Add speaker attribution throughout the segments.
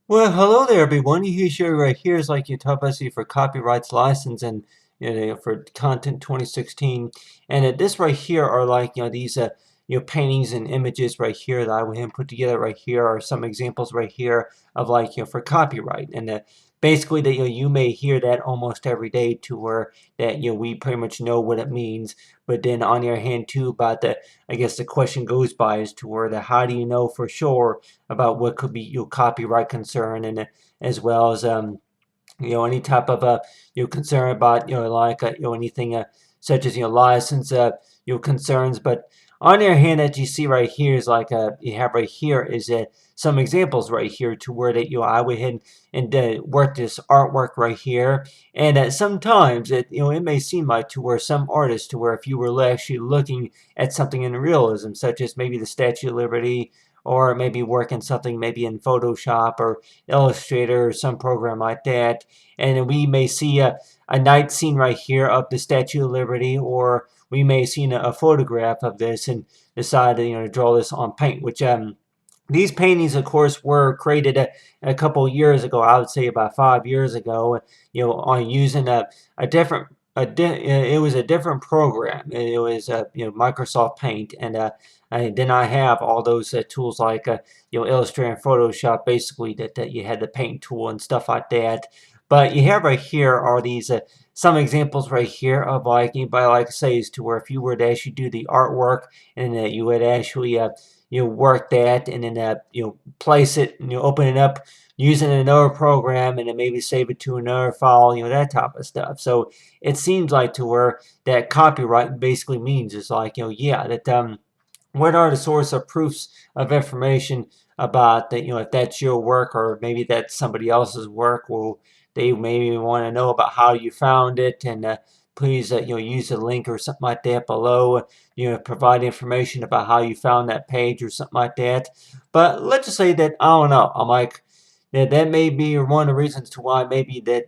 Speaker 1: Well, hello there, everyone. You show right here is like your top SE for copyrights license and for content 2016. And this right here are like these paintings and images right here that I went and put together right here are some examples right here of like for copyright. And basically that you may hear that almost every day to where that we pretty much know what it means. But then on the other hand too about the I guess the question goes by as to where the how do you know for sure about what could be copyright concern and as well as any type of concern about like anything such as license concerns. But on the other hand, that you see right here is like you have right here is some examples right here to where that I went ahead and work this artwork right here. And sometimes it may seem like to where some artists to where if you were actually looking at something in realism, such as maybe the Statue of Liberty, or maybe working something maybe in Photoshop or Illustrator or some program like that, and we may see a night scene right here of the Statue of Liberty, or we may see a photograph of this and decide to draw this on paint, which these paintings, of course, were created a couple years ago. I would say about 5 years ago. On using a different it was a different program. It was Microsoft Paint, and I did not have all those tools like Illustrator and Photoshop. Basically, that you had the paint tool and stuff like that. But you have right here are these some examples right here of like anybody like says to where if you were to actually do the artwork and you would actually work that and then place it and open it up using another program and then maybe save it to another file, that type of stuff. So it seems like to where that copyright basically means is like yeah, that what are the source of proofs of information about that, if that's your work or maybe that's somebody else's work. Well, they maybe want to know about how you found it, and please use a link or something like that below, provide information about how you found that page or something like that. But let's just say that I don't know, I'm like that may be one of the reasons to why maybe that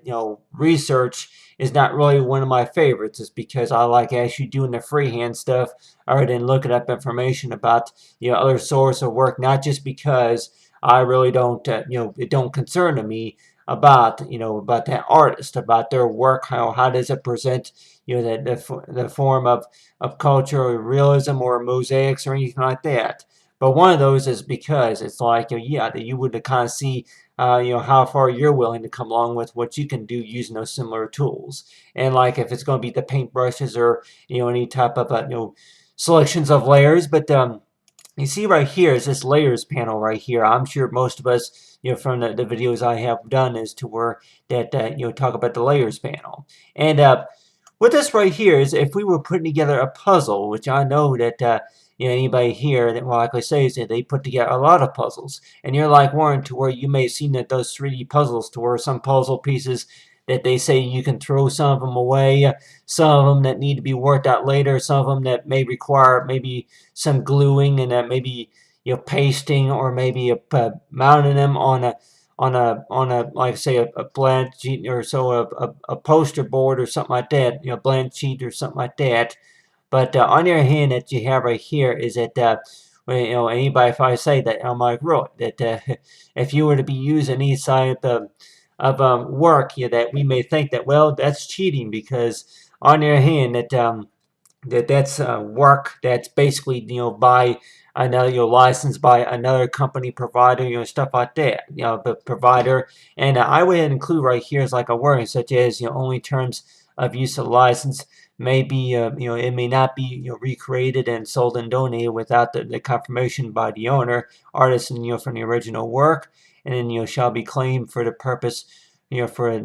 Speaker 1: research is not really one of my favorites, is because I like actually doing the freehand stuff rather than looking up information about other source of work, not just because I really don't it don't concern me about about that artist, about their work, how does it present the form of culture or realism or mosaics or anything like that. But one of those is because it's like yeah, that you would kind of see how far you're willing to come along with what you can do using those similar tools. And like if it's going to be the paintbrushes or any type of selections of layers. But you see right here is this layers panel right here. I'm sure most of us, from the videos I have done, is to where that talk about the layers panel. And with this right here is if we were putting together a puzzle, which I know that anybody here that will likely say is that they put together a lot of puzzles, and you're like Warren, to where you may have seen that those 3D puzzles, to where some puzzle pieces that they say you can throw some of them away, some of them that need to be worked out later, some of them that may require maybe some gluing and maybe pasting or maybe mounting them on a like say a blank sheet or so a poster board or something like that, blank sheet or something like that. But on the other hand, that you have right here is that well, anybody, if I say that, I'm like, really, that if you were to be using any side of work, that we may think that, well, that's cheating, because on the other hand, that's work that's basically by another licensed by another company provider, stuff like that, the provider. And I would include right here is like a wording such as only terms of use of license may be it may not be recreated and sold and donated without the confirmation by the owner, artist, and from the original work, and then shall be claimed for the purpose for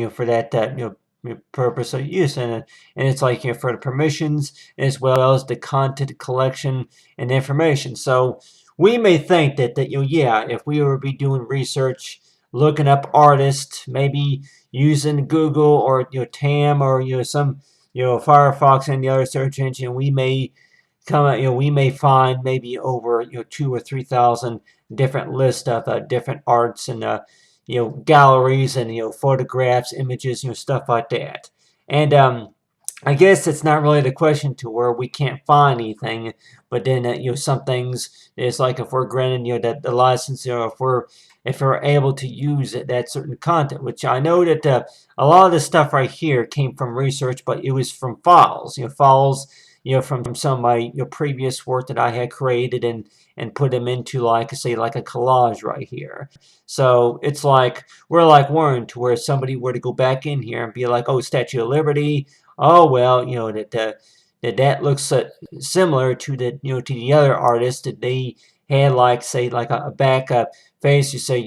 Speaker 1: for that purpose of use. And it's like for the permissions as well as the content collection and information. So we may think that yeah, if we were be doing research, looking up artists, maybe using Google or Tam or some Firefox and the other search engine, we may come out, we may find maybe over 2 or 3 thousand different lists of different arts and galleries and photographs, images, stuff like that. And I guess it's not really the question to where we can't find anything, but then some things it's like if we're granted that the license, if we're if we're able to use that certain content, which I know that a lot of this stuff right here came from research, but it was from files, files, from some of my previous work that I had created and put them into, like, say, like a collage right here. So it's like, we're like Warren, to where somebody were to go back in here and be like, oh, Statue of Liberty, oh, well, that looks similar to to the other artists that they had, like, say, like a backup face, you say,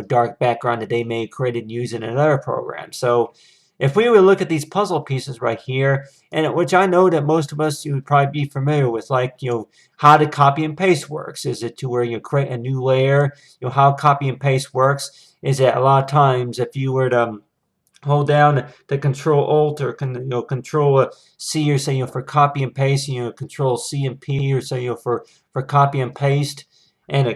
Speaker 1: dark background that they may have created using another program. So if we would look at these puzzle pieces right here, and which I know that most of us, you would probably be familiar with, like, how the copy and paste works. Is it to where you create a new layer? How copy and paste works is that a lot of times if you were to hold down the Control Alt or Control C, or say for copy and paste, Control C and P, or say for copy and paste, and I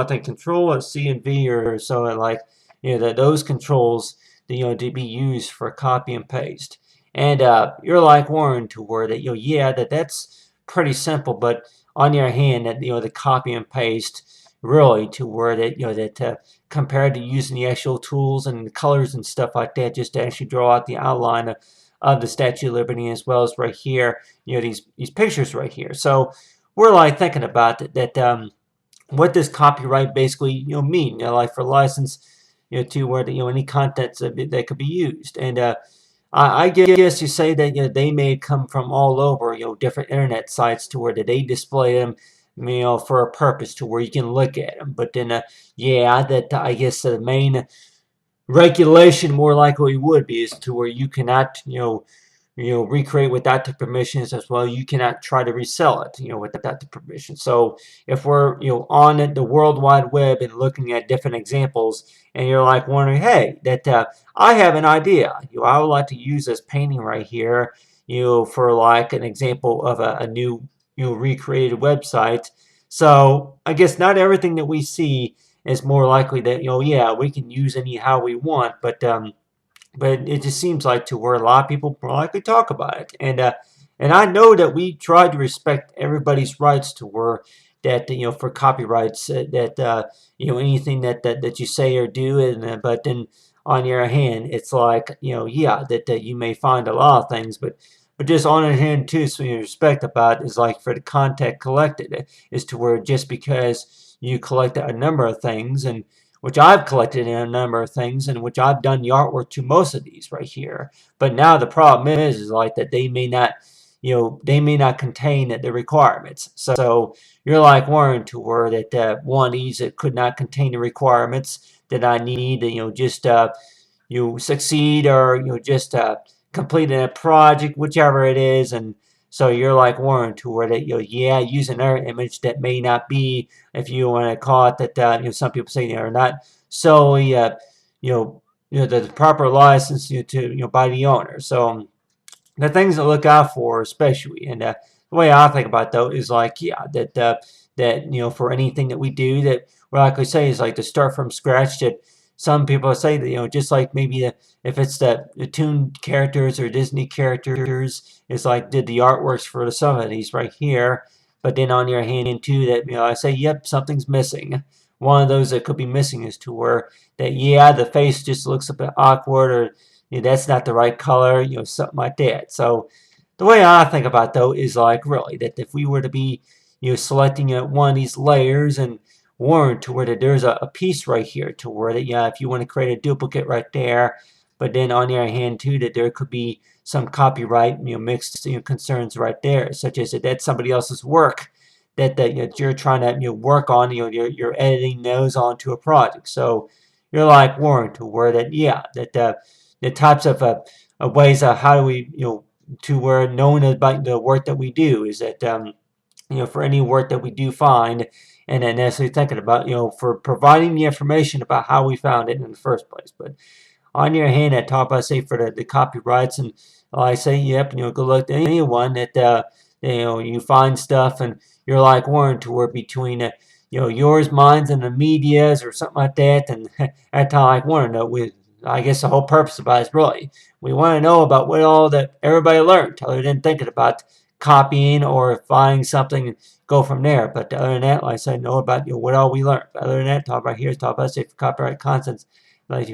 Speaker 1: think Control C and V, or so, like that those controls to be used for copy and paste. And you're like Warren, to where that yeah, that's pretty simple, but on the other hand, that the copy and paste really, to where that compared to using the actual tools and the colors and stuff like that, just to actually draw out the outline of the Statue of Liberty, as well as right here, these pictures right here. So we're like thinking about that what does copyright basically mean, like for license, to where any contents that could be used. And I guess you say that they may come from all over, different internet sites, to where they display them, for a purpose, to where you can look at them. But then, yeah, that I guess the main regulation more likely would be is to where you cannot, recreate without the permissions, as well. You cannot try to resell it, without the permission. So if we're, on the World Wide Web and looking at different examples, and you're like wondering, hey, that I have an idea, I would like to use this painting right here, for like an example of a new, recreated website. So I guess not everything that we see is more likely that, yeah, we can use any how we want, but it just seems like to where a lot of people more likely talk about it. And I know that we try to respect everybody's rights, to where that for copyrights, that anything that you say or do, and but then on your hand, it's like yeah, that you may find a lot of things, but just on the hand too, so you respect about is like for the content collected, is to where just because you collect a number of things, and which I've collected in a number of things, and which I've done the artwork to most of these right here. But now the problem is like that they may not, they may not contain the requirements. So you're like Warren, to where that one of these that could not contain the requirements that I need to, just succeed, or just completing a project, whichever it is. And so you're like Warren, to where that yeah, use another image that may not be, if you want to call it that, some people say they are not solely the proper license to by the owner. So the things to look out for, especially, and the way I think about though is like, yeah, that for anything that we do, that what I could say is like to start from scratch. That some people say that just like maybe if it's the Toon characters or Disney characters, it's like did the artworks for some of these right here. But then on your hand too, that I say, yep, something's missing. One of those that could be missing is to where that, yeah, the face just looks a bit awkward, or that's not the right color, something like that. So the way I think about though is like really that if we were to be selecting one of these layers and Warren, to where that there's a piece right here, to where that, yeah, if you want to create a duplicate right there, but then on the other hand too, that there could be some copyright mixed concerns right there, such as that's somebody else's work that you're trying to work on, you're editing those onto a project. So you're like Warren, to where that, yeah, that the types of ways of how do we to where knowing about the work that we do is that for any work that we do find, and then necessarily thinking about for providing the information about how we found it in the first place. But on your hand, at top, I say for the copyrights, and I say, yep, go look at anyone that you find stuff, and you're like Warren, to where between yours, mine's, and the media's, or something like that. And at time, like Warren, I guess the whole purpose about it is really we want to know about what all that everybody learned, other than thinking about copying or finding something and go from there. But other than that, like I said, know about what all we learned. But other than that, talk about here is talk about safe copyright contents. Like